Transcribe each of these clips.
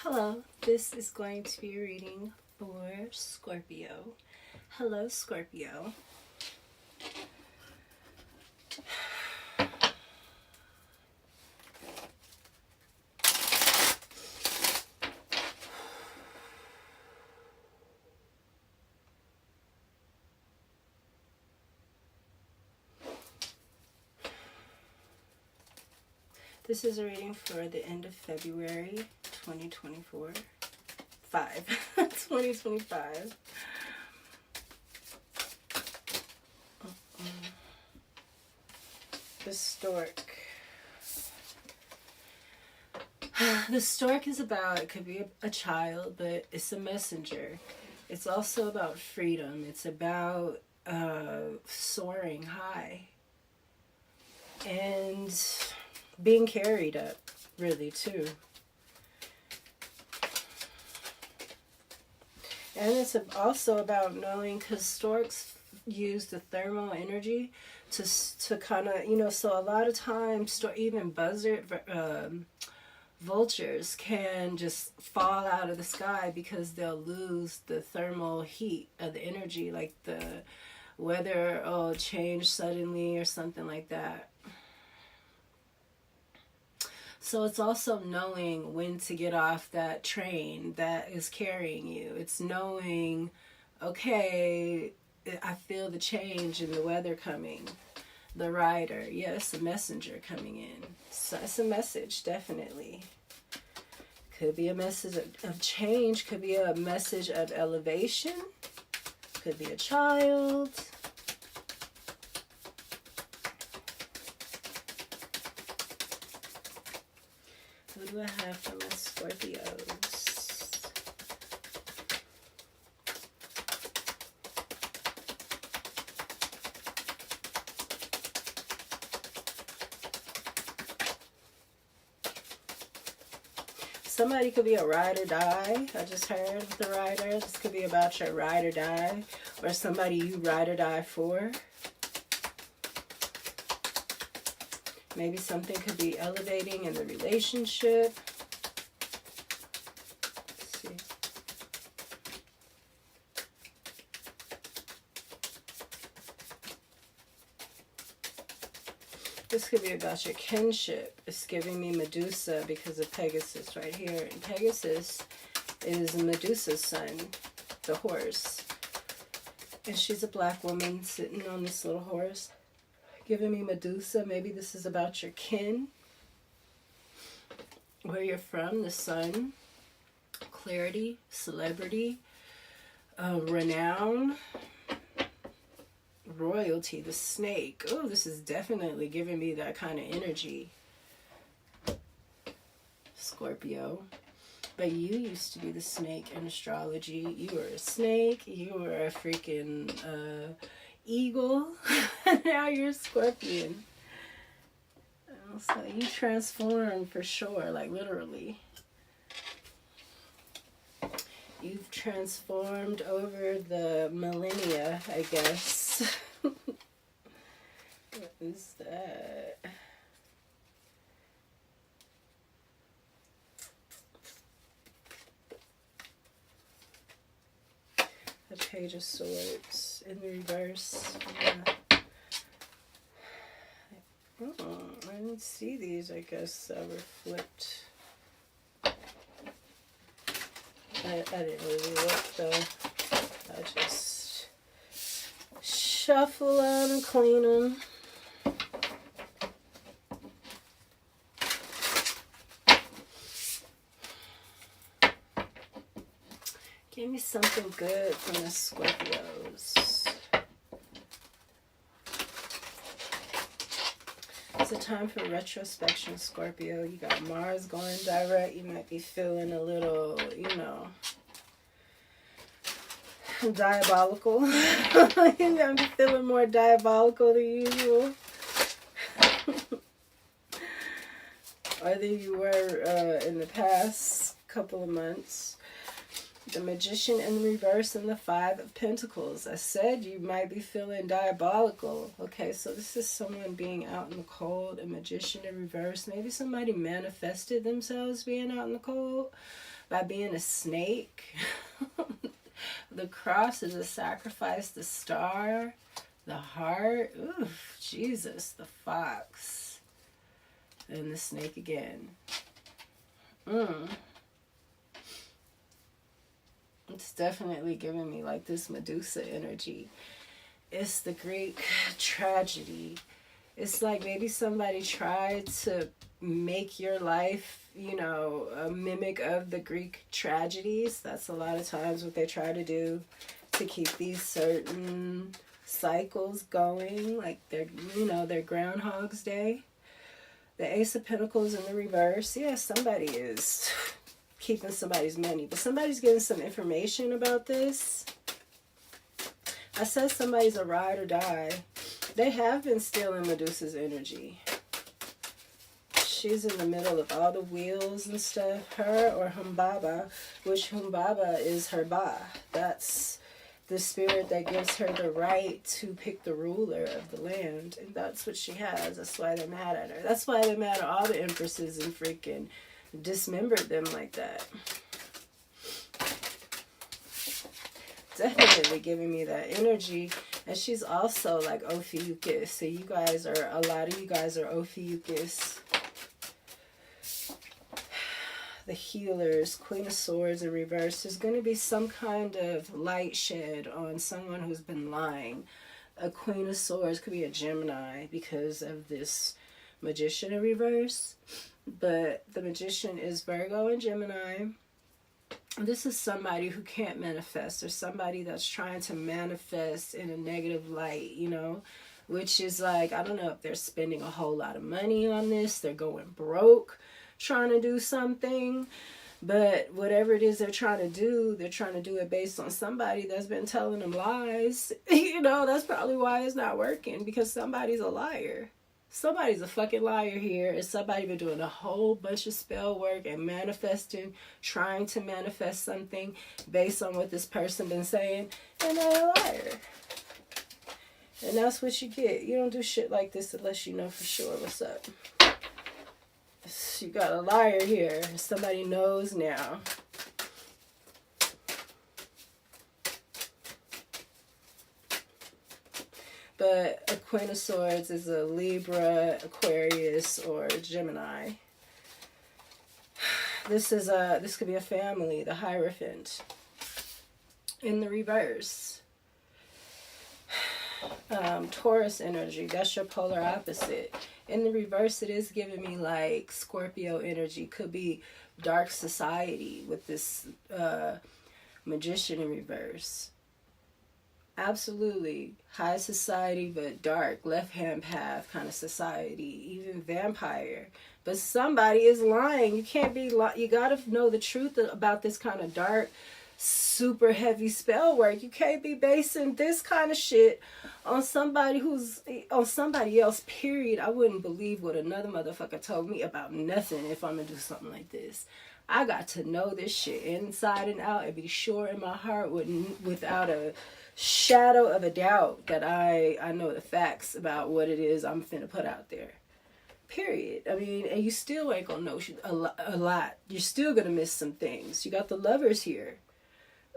Hello, this is going to be a reading for Scorpio. Hello, Scorpio. This is a reading for the end of February 2024. 2025. The stork. The stork is about, it could be a child, but it's a messenger. It's also about freedom. It's about soaring high and being carried up, really, too. And it's also about knowing, because storks use the thermal energy to kind of, so a lot of times, even vultures can just fall out of the sky because they'll lose the thermal heat of the energy, like the weather change suddenly or something like that. So it's also knowing when to get off that train that is carrying you. It's knowing, okay, I feel the change in the weather coming. The rider, yes, a messenger coming in. So it's a message, definitely. Could be a message of change. Could be a message of elevation. Could be a child. What do I have for my Scorpios? Somebody could be a ride or die. I just heard with the rider. This could be about your ride or die, or somebody you ride or die for. Maybe something could be elevating in the relationship. Let's see. This could be about your kinship. It's giving me Medusa because of Pegasus right here. And Pegasus is Medusa's son, the horse. And she's a black woman sitting on this little horse. Giving me Medusa. Maybe this is about your kin. Where you're from, the sun. Clarity, celebrity, renown. Royalty, the snake. Oh, this is definitely giving me that kind of energy, Scorpio. But you used to be the snake in astrology. You were a snake. You were a freaking eagle. Now you're a scorpion. So you transformed for sure, like literally. You've transformed over the millennia, I guess. What is that? The Page of Swords in reverse. Yeah. Oh, I didn't see these, I guess, that were flipped. I didn't really look, though. I just shuffle them and clean them. Give me something good from the Scorpios. It's a time for retrospection, Scorpio. You got Mars going direct. You might be feeling a little, diabolical. You might be feeling more diabolical than usual. Or than you were in the past couple of months. The Magician in reverse and the Five of Pentacles. I said you might be feeling diabolical. Okay, so this is someone being out in the cold. A Magician in reverse. Maybe somebody manifested themselves being out in the cold by being a snake. The cross is a sacrifice. The star. The heart. Oof, Jesus. The fox. And the snake again. It's definitely giving me like this Medusa energy. It's the Greek tragedy. It's like maybe somebody tried to make your life, you know, a mimic of the Greek tragedies. That's a lot of times what they try to do to keep these certain cycles going. Like they're, you know, their Groundhog's Day. The Ace of Pentacles in the reverse. Yeah, somebody is keeping somebody's money, but somebody's getting some information about this. I said somebody's a ride or die. They have been stealing Medusa's energy. She's in the middle of all the wheels and stuff. Her or Humbaba, which Humbaba is her ba. That's the spirit that gives her the right to pick the ruler of the land. And that's what she has. That's why they're mad at her. That's why they're mad at all the empresses and freaking dismembered them like that. Definitely giving me that energy. And she's also like Ophiuchus. So you guys are, a lot of you guys are Ophiuchus. The healers, Queen of Swords in reverse. There's going to be some kind of light shed on someone who's been lying. A Queen of Swords could be a Gemini because of this Magician in reverse. But the Magician is Virgo and Gemini. This is somebody who can't manifest, or somebody that's trying to manifest in a negative light, you know, which is like, I don't know if they're spending a whole lot of money on this. They're going broke trying to do something. But whatever it is they're trying to do it based on somebody that's been telling them lies. You know, that's probably why it's not working, because somebody's a liar. Somebody's a fucking liar here. And somebody been doing a whole bunch of spell work and manifesting, trying to manifest something based on what this person been saying, and they're a liar. And that's what you get. You don't do shit like this unless you know for sure what's up. You got a liar here. Somebody knows now. But a Queen of Swords is a Libra, Aquarius, or Gemini. This could be a family, the Hierophant. In the reverse. Taurus energy, that's your polar opposite. In the reverse, it is giving me like Scorpio energy. Could be dark society with this Magician in reverse. Absolutely. High society, but dark. Left-hand path kind of society. Even vampire. But somebody is lying. You can't be you got to know the truth about this kind of dark, super heavy spell work. You can't be basing this kind of shit on somebody on somebody else, period. I wouldn't believe what another motherfucker told me about nothing if I'm going to do something like this. I got to know this shit inside and out and be sure in my heart without a shadow of a doubt that I know the facts about what it is I'm finna put out there. Period. I mean, and you still ain't gonna know a lot. You're still gonna miss some things. You got the Lovers here.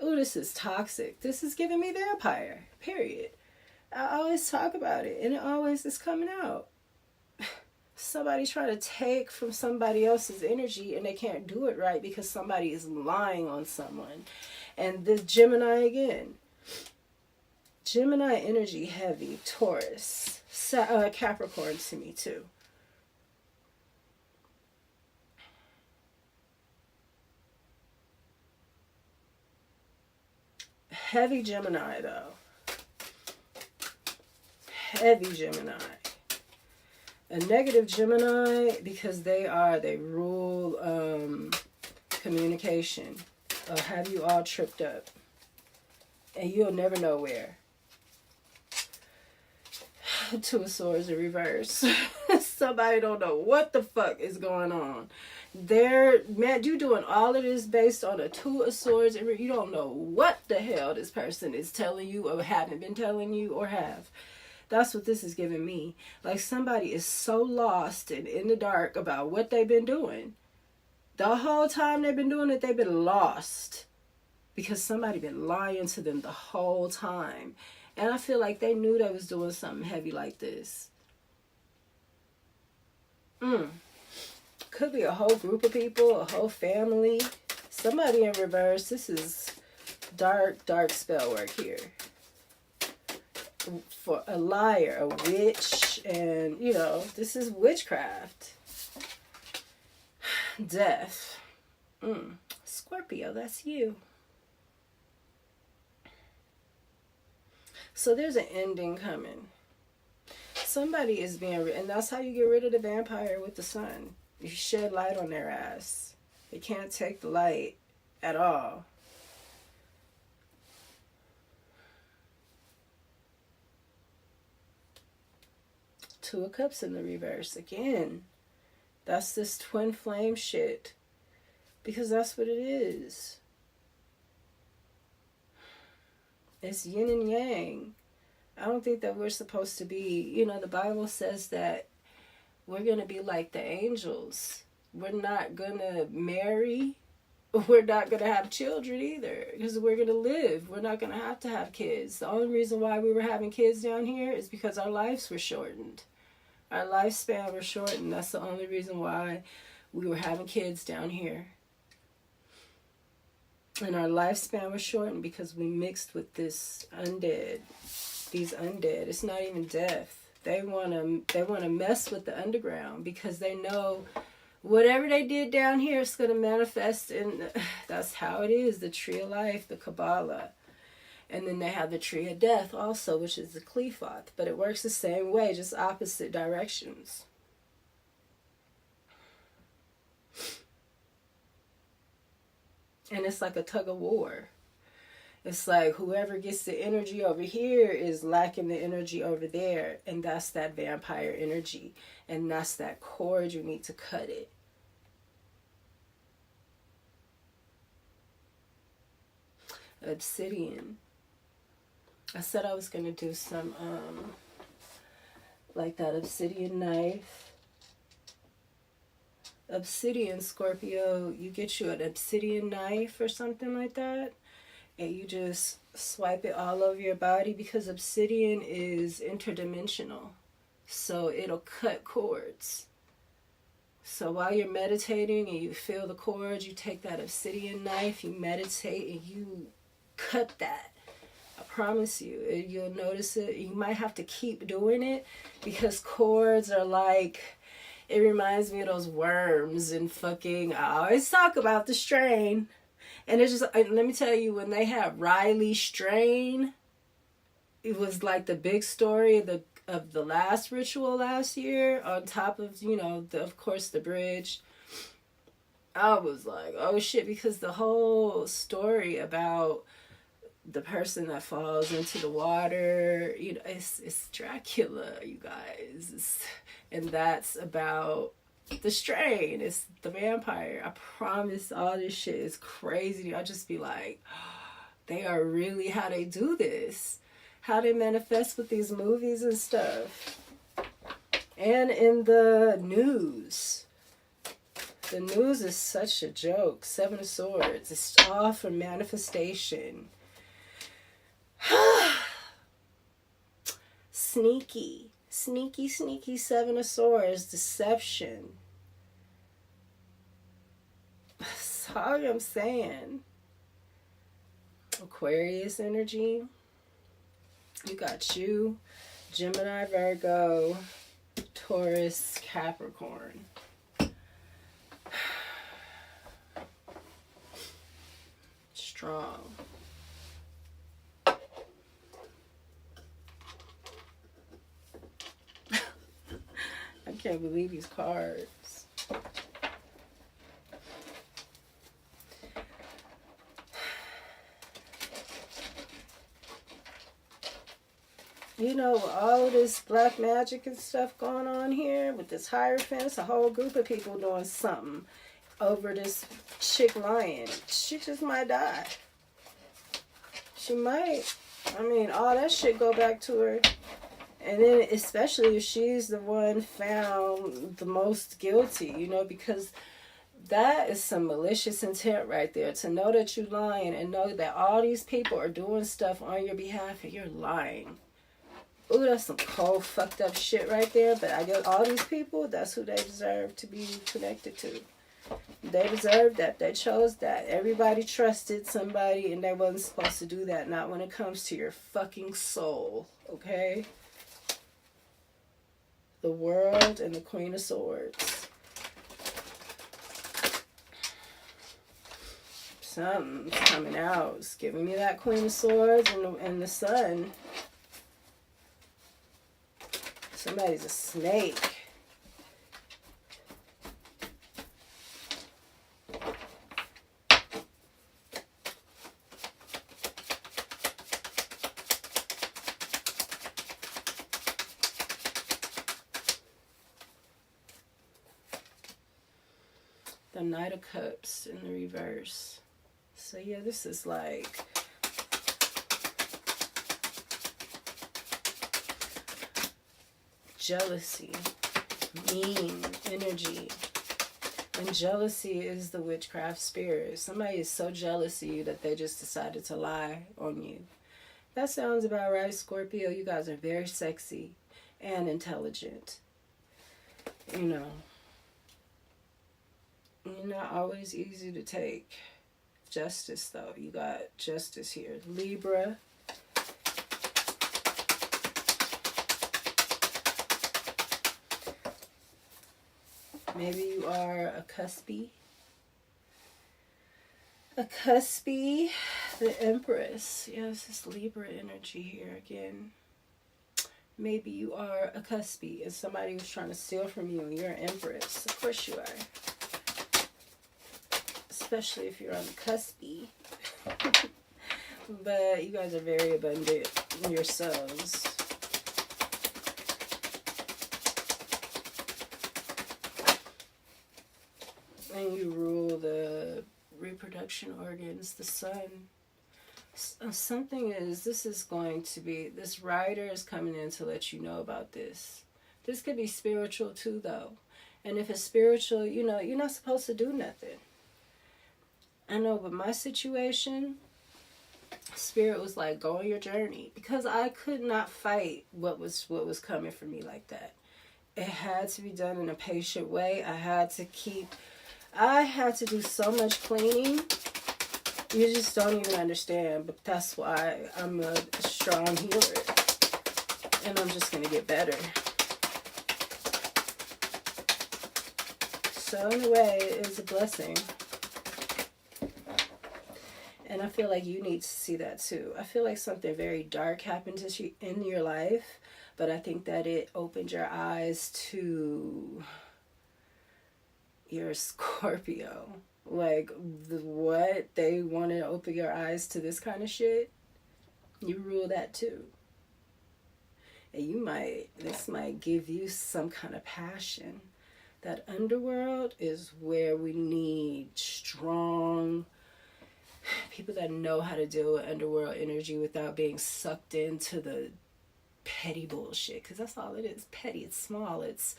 Ooh, this is toxic. This is giving me vampire. Period. I always talk about it, and it always is coming out. Somebody trying to take from somebody else's energy, and they can't do it right because somebody is lying on someone. And the Gemini again. Gemini energy heavy. Taurus. Capricorn to me too. Heavy Gemini though. Heavy Gemini. A negative Gemini because they rule communication. They'll have you all tripped up. And you'll never know where. Two of Swords in reverse. Somebody don't know what the fuck is going on. Man, you doing all of this based on a two of swords, and you don't know what the hell this person is telling you or haven't been telling you or have. That's what this is giving me. Like somebody is so lost and in the dark about what they've been doing. The whole time they've been doing it, they've been lost. Because somebody been lying to them the whole time. And I feel like they knew they was doing something heavy like this. Could be a whole group of people, a whole family. Somebody in reverse. This is dark, dark spell work here. For a liar, a witch, and, you know, this is witchcraft. Death. Scorpio, that's you. So there's an ending coming. Somebody is being, and that's how you get rid of the vampire with the sun. You shed light on their ass. They can't take the light at all. Two of Cups in the reverse again. That's this twin flame shit. Because that's what it is. It's yin and yang. I don't think that we're supposed to be, you know, the Bible says that we're going to be like the angels. We're not going to marry. We're not going to have children either. Because we're going to live. We're not going to have kids. The only reason why we were having kids down here is because our lives were shortened. Our lifespan was shortened. That's the only reason why we were having kids down here. And our lifespan was shortened because we mixed with this undead. These undead. It's not even death. They wanna mess with the underground because they know whatever they did down here is gonna manifest, and that's how it is. The tree of life, the Kabbalah. And then they have the tree of death also, which is the Qliphoth. But it works the same way, just opposite directions. And it's like a tug of war. It's like whoever gets the energy over here is lacking the energy over there. And that's that vampire energy. And that's that cord. You need to cut it. Obsidian. I said I was going to do some, like that obsidian knife. Obsidian, Scorpio, you get you an obsidian knife or something like that, and you just swipe it all over your body, because obsidian is interdimensional, so it'll cut cords. So while you're meditating and you feel the cords, you take that obsidian knife, you meditate, and you cut that. I promise you, you'll notice it. You might have to keep doing it, because cords are like, it reminds me of those worms and fucking, I always talk about the strain. And it's just, let me tell you, when they had Riley strain, it was like the big story of the last ritual last year, on top of, you know, of course, the bridge. I was like, oh shit, because the whole story about the person that falls into the water, you know, it's Dracula, you guys. And that's about the strain. It's the vampire. I promise, all this shit is crazy. I just be like, they are really how they do this. How they manifest with these movies and stuff. And in the news. The news is such a joke. Seven of Swords. It's all for manifestation. Sneaky. Sneaky, sneaky Seven of Swords. Deception. That's all I'm saying. Aquarius energy. You got you. Gemini, Virgo, Taurus, Capricorn. Strong. I can't believe these cards. You know, with all of this black magic and stuff going on here, with this Hierophant, a whole group of people doing something. over this chick lying. She just might die. She might. I mean, all that shit go back to her. And then especially if she's the one found the most guilty, you know, because that is some malicious intent right there. To know that you're lying and know that all these people are doing stuff on your behalf and you're lying. Ooh, that's some cold, fucked up shit right there. But I guess all these people, that's who they deserve to be connected to. They deserve that. They chose that. Everybody trusted somebody and they wasn't supposed to do that. Not when it comes to your fucking soul. Okay? The World and the Queen of Swords. Something's coming out. It's giving me that Queen of Swords and the Sun. Somebody's a snake. The Knight of Cups in the reverse. So yeah, this is like jealousy, mean energy. And jealousy is the witchcraft spirit. Somebody is so jealous of you that they just decided to lie on you. That sounds about right, Scorpio. You guys are very sexy and intelligent. You know, you're not always easy to take. Justice, though. You got justice here. Libra. Maybe you are a cuspy. A cuspy. The Empress. Yeah, this is Libra energy here again. Maybe you are a cuspy and somebody was trying to steal from you and you're an Empress. Of course you are. Especially if you're on the cuspy. But you guys are very abundant yourselves. And you rule the reproduction organs, the sun. Something is, this is going to be, this rider is coming in to let you know about this. This could be spiritual too, though. And if it's spiritual, you know, you're not supposed to do nothing. I know, but my situation, Spirit was like, go on your journey. Because I could not fight what was coming for me like that. It had to be done in a patient way. I had to do so much cleaning. You just don't even understand. But that's why I'm a strong healer. And I'm just going to get better. So in a way, it's a blessing. And I feel like you need to see that too. I feel like something very dark happened to you in your life. But I think that it opened your eyes to your Scorpio. Like, what? They want to open your eyes to this kind of shit? You rule that too. And this might give you some kind of passion. That underworld is where we need strong people that know how to deal with underworld energy without being sucked into the petty bullshit. Because that's all it is. Petty. It's small. It's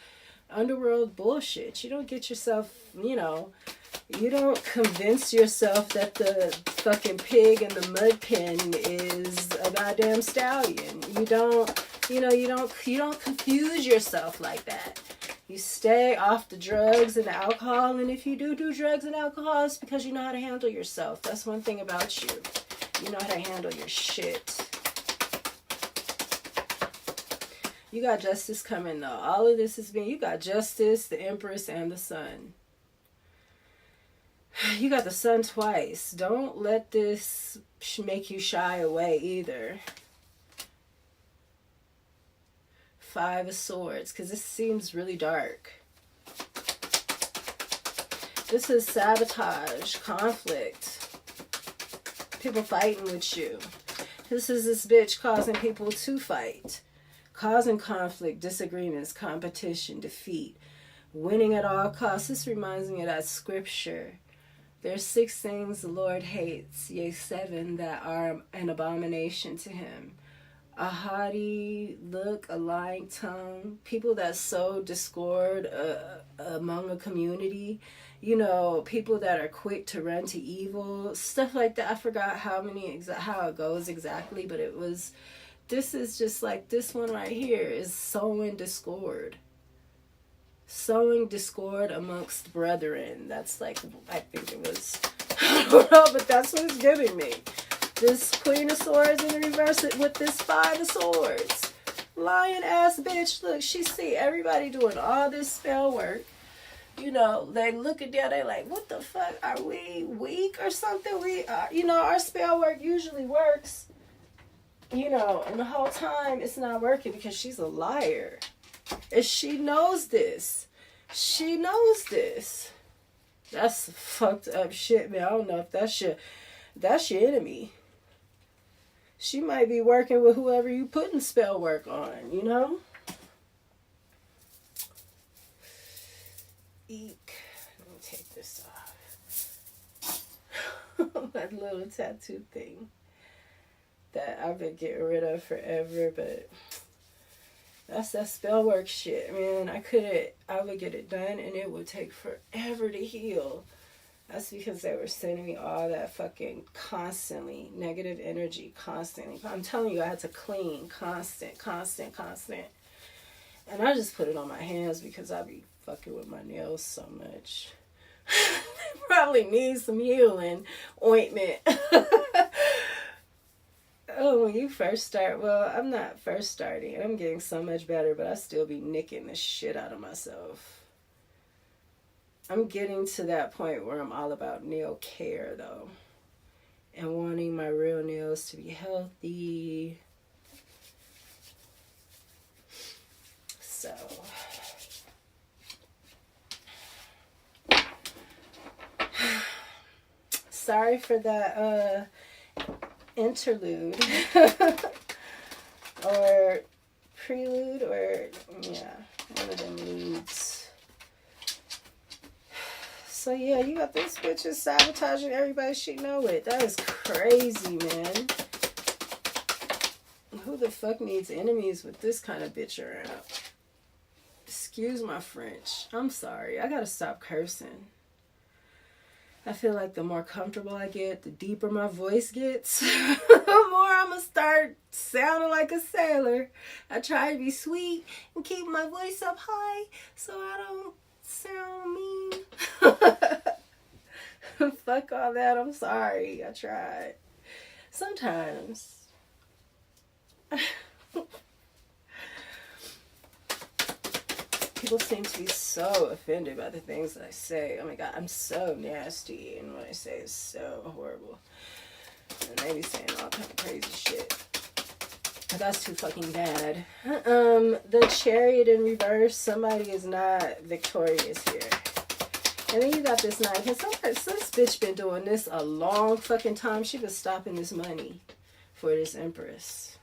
underworld bullshit. You don't get yourself, you don't convince yourself that the fucking pig in the mud pen is a goddamn stallion. You don't confuse yourself like that. You stay off the drugs and the alcohol, and if you do drugs and alcohol, it's because you know how to handle yourself. That's one thing about you. You know how to handle your shit. You got justice coming, though. All of this you got justice, the Empress, and the Sun. You got the Sun twice. Don't let this make you shy away either. Five of Swords, because this seems really dark. This is sabotage, conflict, people fighting with you. This is this bitch causing people to fight, causing conflict, disagreements, competition, defeat, winning at all costs. This reminds me of that scripture. There's 6 things the Lord hates, yea, 7 that are an abomination to him. A haughty look, a lying tongue, people that sow discord among a community, you know, people that are quick to run to evil, stuff like that. I forgot how it goes exactly, but this is just like this one right here is sowing discord. Sowing discord amongst brethren. That's like, I think it was, I don't know, but that's what it's giving me. This Queen of Swords in the reverse with this 5 of Swords. Lying ass bitch. Look, she see everybody doing all this spell work. You know, they looking down, they like, what the fuck? Are we weak or something? You know, our spell work usually works. You know, and the whole time it's not working because she's a liar. And she knows this. She knows this. That's fucked up shit, man. I don't know if that's your enemy. She might be working with whoever you putting spell work on, you know? Eek. Let me take this off. That little tattoo thing that I've been getting rid of forever, but that's that spell work shit, man. I would get it done and it would take forever to heal. That's because they were sending me all that fucking constantly, negative energy, constantly. I'm telling you, I had to clean, constant. And I just put it on my hands because I be fucking with my nails so much. Probably need some healing ointment. Oh, when you first start, well, I'm not first starting. I'm getting so much better, but I still be nicking the shit out of myself. I'm getting to that point where I'm all about nail care, though. And wanting my real nails to be healthy. So. Sorry for that interlude. Or prelude, or, yeah, one of them ludes. So yeah, you got this bitch just sabotaging everybody she know it. That is crazy, man. Who the fuck needs enemies with this kind of bitch around? Excuse my French. I'm sorry. I gotta stop cursing. I feel like the more comfortable I get, the deeper my voice gets, the more I'm gonna start sounding like a sailor. I try to be sweet and keep my voice up high so I don't sound mean. Fuck all that. I'm sorry. I tried. Sometimes. People seem to be so offended by the things that I say. Oh my God, I'm so nasty. And what I say is so horrible. And they be saying all kind of crazy shit. But that's too fucking bad. The Chariot in reverse. Somebody is not victorious here. And then you got this Knight. Because this bitch been doing this a long fucking time. She was stopping this money for this Empress.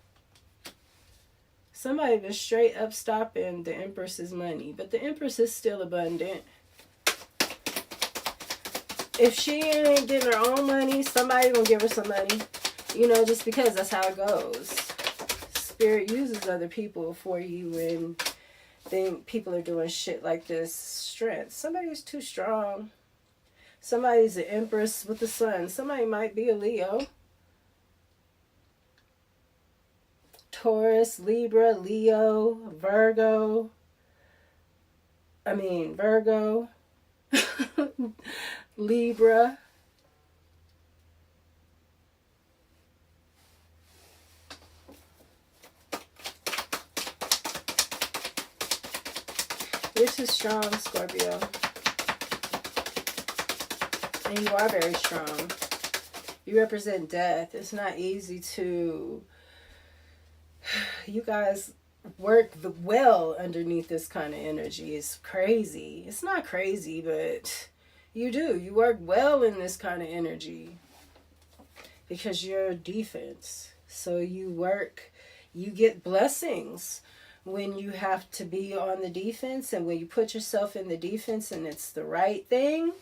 Somebody was straight up stopping the Empress's money. But the Empress is still abundant. If she ain't getting her own money, somebody gonna give her some money. You know, just because that's how it goes. Spirit uses other people for you when people are doing shit like this. Strength. Somebody's too strong. Somebody's an Empress with the Sun. Somebody might be a Leo. Taurus, Libra, Leo, Virgo. Libra. You're too strong, Scorpio. And you are very strong. You represent death. It's not easy to... You guys work well underneath this kind of energy. It's crazy. It's not crazy, but you do. You work well in this kind of energy because you're defense. So you get blessings when you have to be on the defense, and when you put yourself in the defense and it's the right thing.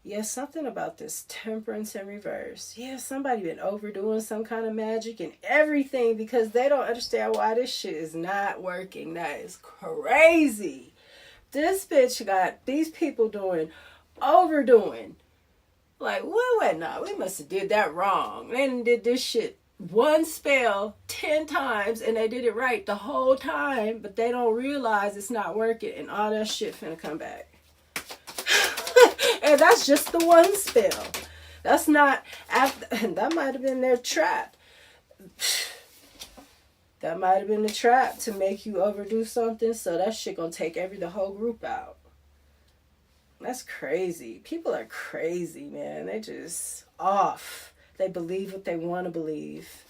Yeah, something about this temperance in reverse. Yeah, somebody been overdoing some kind of magic and everything because they don't understand why this shit is not working. That is crazy. This bitch got these people overdoing. Like, what? Nah, we must have did that wrong. They did this shit one spell 10 times and they did it right the whole time, but they don't realize it's not working and all that shit finna come back. And that's just the one spell. That's not after. That might have been their trap. That might have been the trap to make you overdo something. So that shit gonna take the whole group out. That's crazy. People are crazy, man. They just off. They believe what they want to believe.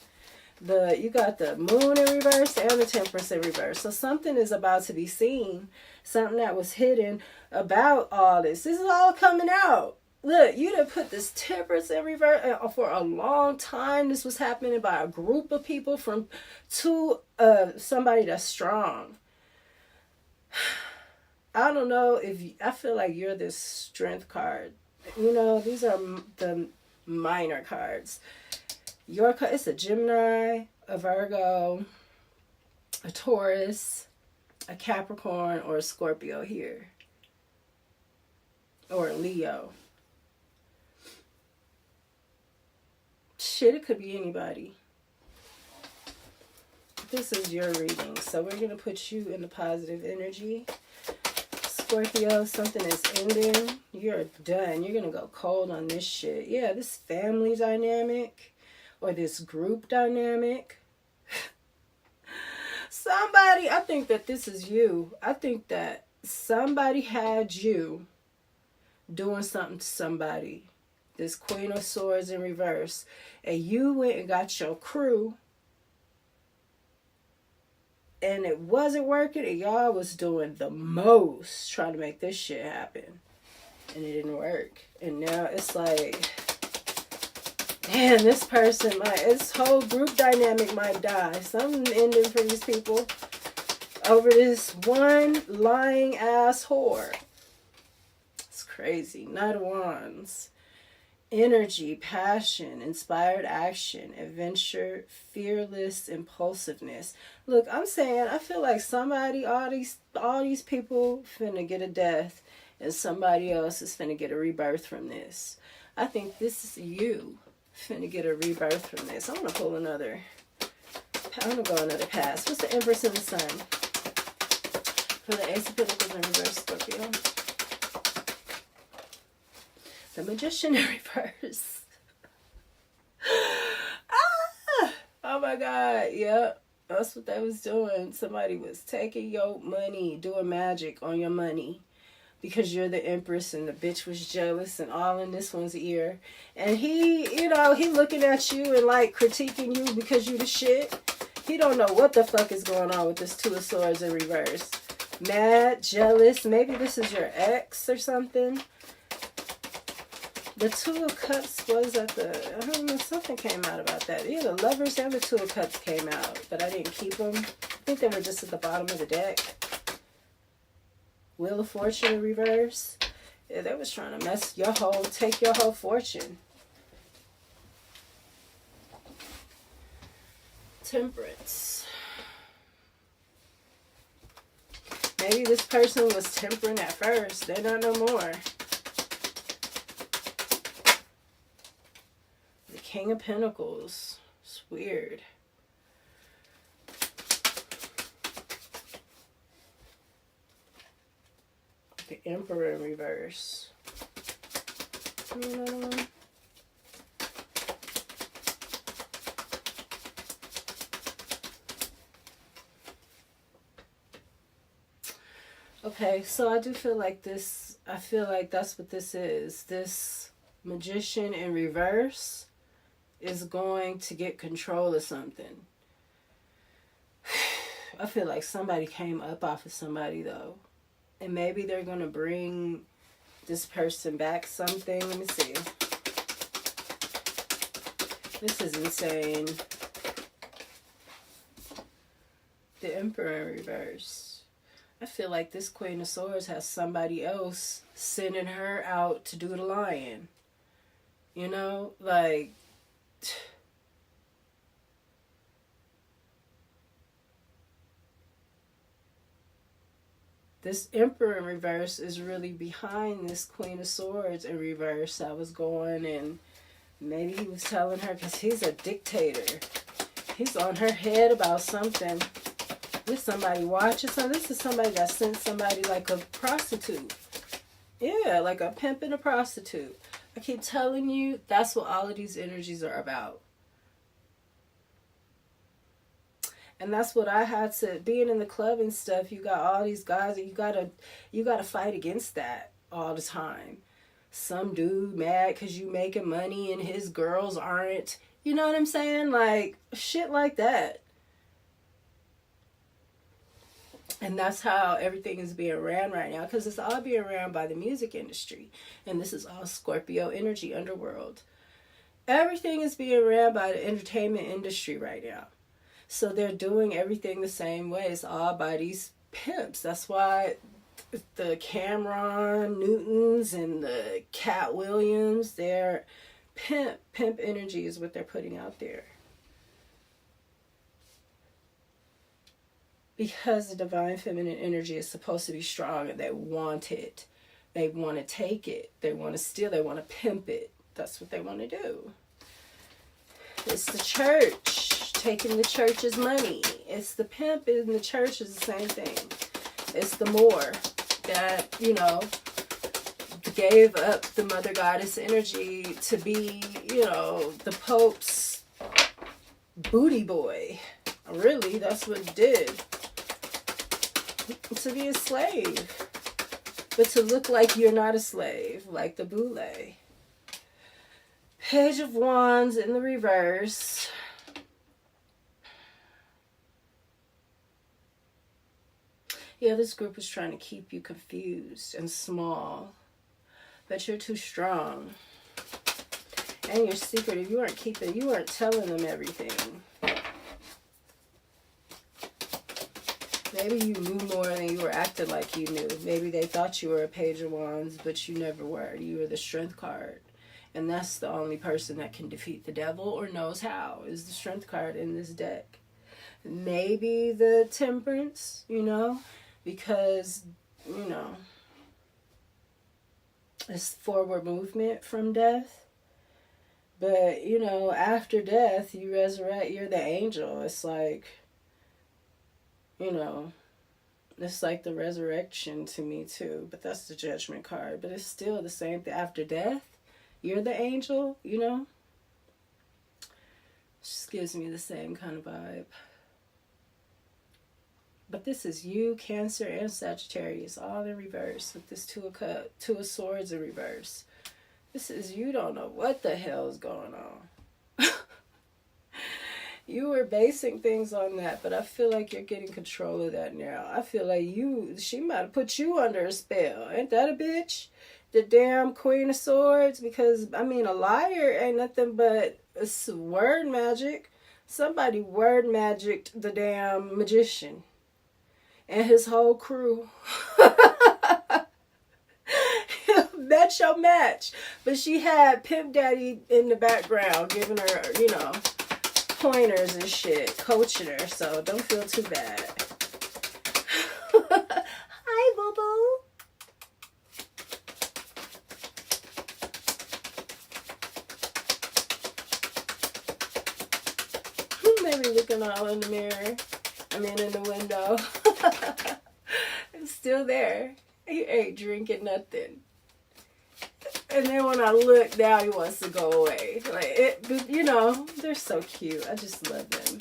You got the moon in reverse and the temperance in reverse. So something is about to be seen. Something that was hidden about all this. This is all coming out. Look, you done put this temperance in reverse for a long time. This was happening by a group of people to somebody that's strong. I don't know I feel like you're this strength card. You know, these are the minor cards. It's a Gemini, a Virgo, a Taurus, a Capricorn, or a Scorpio here. Or a Leo. Shit, it could be anybody. This is your reading. So we're going to put you in the positive energy. Scorpio, something is ending. You're done. You're going to go cold on this shit. Yeah, this family dynamic. Or this group dynamic. Somebody, I think that this is you. I think that somebody had you doing something to somebody. This Queen of Swords in reverse. And you went and got your crew. And it wasn't working. And y'all was doing the most trying to make this shit happen. And it didn't work. And now it's like... Man, this person this whole group dynamic might die. Something ending for these people over this one lying ass whore. It's crazy. Knight of Wands. Energy, passion, inspired action, adventure, fearless impulsiveness. Look, I'm saying, I feel like all these people finna get a death and somebody else is finna get a rebirth from this. I think this is you. Finna get a rebirth from this. I'm gonna pull another. I'm gonna go another pass. What's the Empress and the Sun? For the Ace of Pentacles in reverse, Scorpio. The Magician in reverse. Oh my God. Yep. That's what they was doing. Somebody was taking your money, doing magic on your money. Because you're the Empress and the bitch was jealous and all in this one's ear. And he looking at you and like critiquing you because you the shit. He don't know what the fuck is going on with this Two of Swords in reverse. Mad, jealous. Maybe this is your ex or something. The Two of Cups was I don't know, something came out about that. Yeah, the Lovers and the Two of Cups came out, but I didn't keep them. I think they were just at the bottom of the deck. Wheel of Fortune in reverse. Yeah, they was trying to take your whole fortune. Temperance. Maybe this person was tempering at first. They're not no more. The King of Pentacles. It's weird. The Emperor in reverse. Another one. Okay, so I do feel like this, I feel like that's what this is. This Magician in reverse is going to get control of something. I feel like somebody came up off of somebody though. And maybe they're going to bring this person back something. Let me see. This is insane. the Emperor in reverse. I feel like this Queen of Swords has somebody else sending her out to do the Lion. You know, like, this Emperor in reverse is really behind this Queen of Swords in reverse that was going, and maybe he was telling her, because he's a dictator. He's on her head about something. This somebody watching. So this is somebody that sent somebody like a prostitute. Yeah, like a pimp and a prostitute. I keep telling you, that's what all of these energies are about. And that's what I had to, being in the club and stuff, you got all these guys, and you gotta fight against that all the time. Some dude mad because you making money and his girls aren't. You know what I'm saying? Like, shit like that. And that's how everything is being ran right now, because it's all being ran by the music industry. And this is all Scorpio energy, underworld. Everything is being ran by the entertainment industry right now. So they're doing everything the same way. It's all by these pimps. That's why the Cameron Newtons and the Cat Williams, they're pimp energy is what they're putting out there. Because the divine feminine energy is supposed to be strong, and they want it. They want to take it. They want to steal. They want to pimp it. That's what they want to do. It's the church taking the church's money. It's the pimp in the church is the same thing. It's the Moor that, you know, gave up the mother goddess energy to be, you know, the Pope's booty boy. Really, that's what it did. To be a slave. But to look like you're not a slave, like the boule. Page of Wands in the reverse. Yeah, this group was trying to keep you confused and small. But you're too strong. And you're secretive. You weren't telling them everything. Maybe you knew more than you were acting like you knew. Maybe they thought you were a Page of Wands, but you never were. You were the Strength card. And that's the only person that can defeat the devil, or knows how, is the Strength card in this deck. Maybe the Temperance, you know, because, you know, it's forward movement from death. But, you know, after death, you resurrect, you're the angel. It's like, you know, it's like the resurrection to me too. But that's the Judgment card. But it's still the same thing. After death, you're the angel, you know. Just gives me the same kind of vibe. But this is you, Cancer, and Sagittarius, all in reverse with this Two of Swords in reverse. This is, you don't know what the hell is going on. You were basing things on that, but I feel like you're getting control of that now. I feel like she might have put you under a spell. Ain't that a bitch? The damn Queen of Swords, because, I mean, a liar ain't nothing but word magic. Somebody word magicked the damn magician and his whole crew. That's your match. But she had Pimp Daddy in the background giving her, you know, pointers and shit, coaching her, so don't feel too bad. Hi, boo-boo. Maybe looking all in the mirror. I mean, in the window. It's still there. He ain't drinking nothing. And then when I look, now he wants to go away. But you know, they're so cute. I just love them.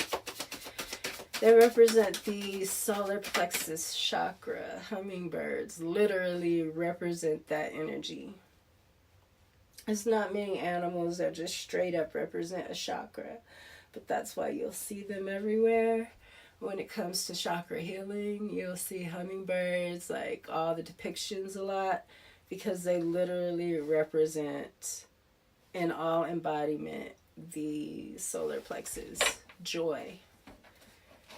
They represent the solar plexus chakra. Hummingbirds literally represent that energy. It's not many animals that just straight up represent a chakra. But that's why you'll see them everywhere. When it comes to chakra healing, you'll see hummingbirds, like all the depictions a lot. Because they literally represent, in all embodiment, the solar plexus, joy.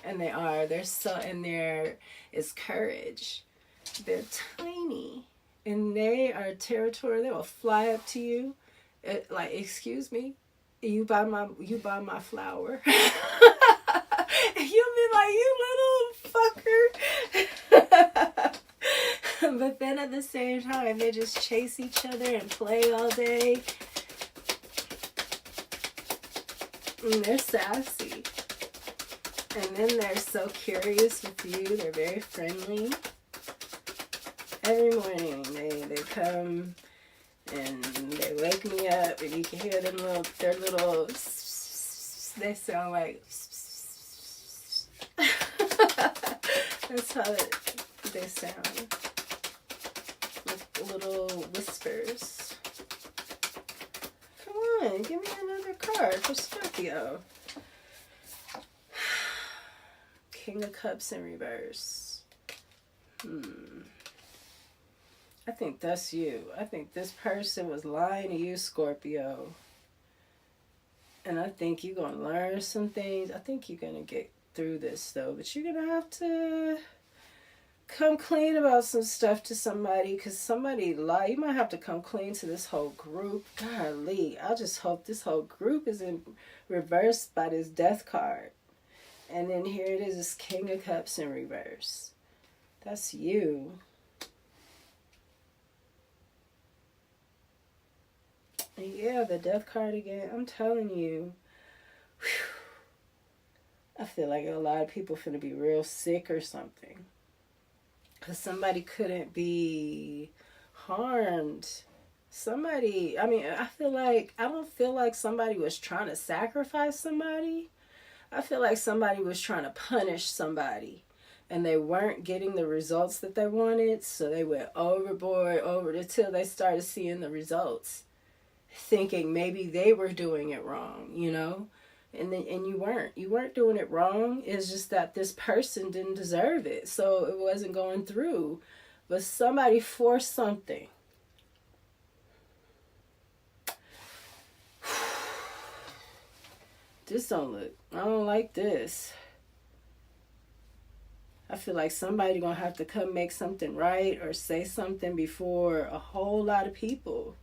And they are. They're so, and there is courage. They're tiny. And they are territorial. They will fly up to you. Like, excuse me, you buy my flower. You'll be like, you little fucker. But then at the same time, they just chase each other and play all day. And they're sassy. And then they're so curious with you. They're very friendly. Every morning they come and they wake me up, and you can hear them their little, they sound like, that's how they sound, like little whispers. Come on, give me another card for Scorpio. King of Cups in reverse. I think that's you. I think this person was lying to you, Scorpio. And I think you're going to learn some things. I think you're going to get through this, though. But you're going to have to come clean about some stuff to somebody. Because somebody lied. You might have to come clean to this whole group. Golly, I just hope this whole group is in reverse by this death card. And then here it is, this King of Cups in reverse. That's you. And yeah, the death card again. I'm telling you. Whew, I feel like a lot of people finna be real sick or something. Because somebody couldn't be harmed. Somebody, I don't feel like somebody was trying to sacrifice somebody. I feel like somebody was trying to punish somebody. And they weren't getting the results that they wanted. So they went overboard, until they started seeing the results. Thinking maybe they were doing it wrong, you know? And you weren't doing it wrong. It's just that this person didn't deserve it, so it wasn't going through. But somebody forced something. This don't look, I don't like this. I feel like somebody gonna have to come make something right or say something before a whole lot of people,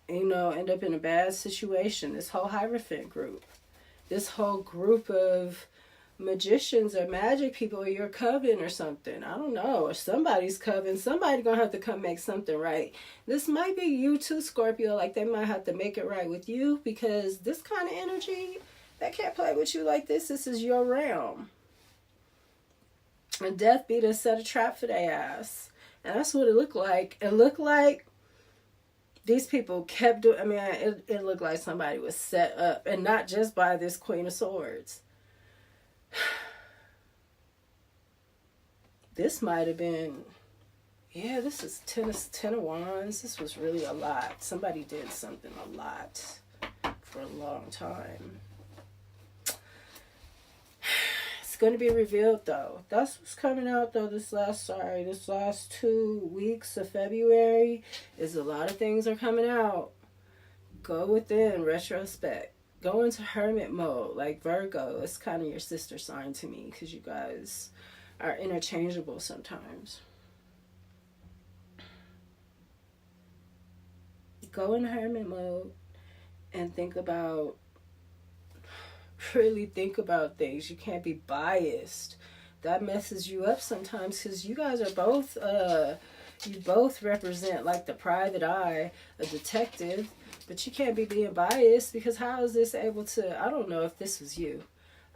you know, end up in a bad situation. This whole Hierophant group, this whole group of magicians or magic people, or your coven or something. I don't know. Or somebody's coven. Somebody gonna have to come make something right. This might be you too, Scorpio. Like they might have to make it right with you, because this kind of energy, they can't play with you like this. This is your realm. And Death beat a set a trap for their ass. And that's what it looked like. It looked like these people kept doing, it looked like somebody was set up. And not just by this Queen of Swords. This might have been, yeah, this is Ten of Wands. This was really a lot. Somebody did something a lot for a long time. It's going to be revealed, though. That's what's coming out, though, this last 2 weeks of February. Is a lot of things are coming out. Go within, retrospect. Go into hermit mode, like Virgo. It's kind of your sister sign to me, because you guys are interchangeable sometimes. Go in hermit mode and really think about things. You can't be biased. That messes you up sometimes, because you guys are both, you both represent like the private eye, a detective, but you can't be being biased, because how is this able to, I don't know if this was you.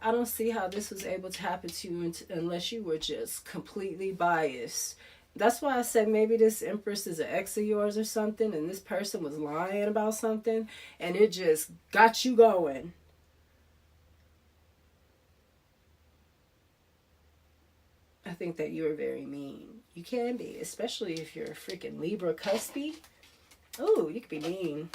I don't see how this was able to happen to you unless you were just completely biased. That's why I said maybe this Empress is an ex of yours or something, and this person was lying about something, and it just got you going. I think that you're very mean. You can be, especially if you're a freaking Libra cuspy. Oh, you could be mean.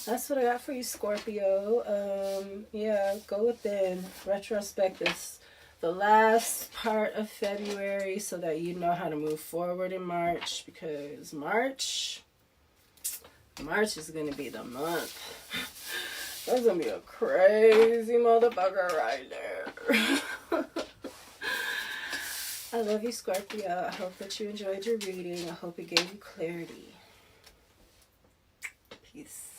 That's what I got for you, Scorpio. Yeah, go within. Retrospect is the last part of February, so that you know how to move forward in March, because March is going to be the month. That's gonna be a crazy motherfucker right there. I love you, Scorpio. I hope that you enjoyed your reading. I hope it gave you clarity. Peace.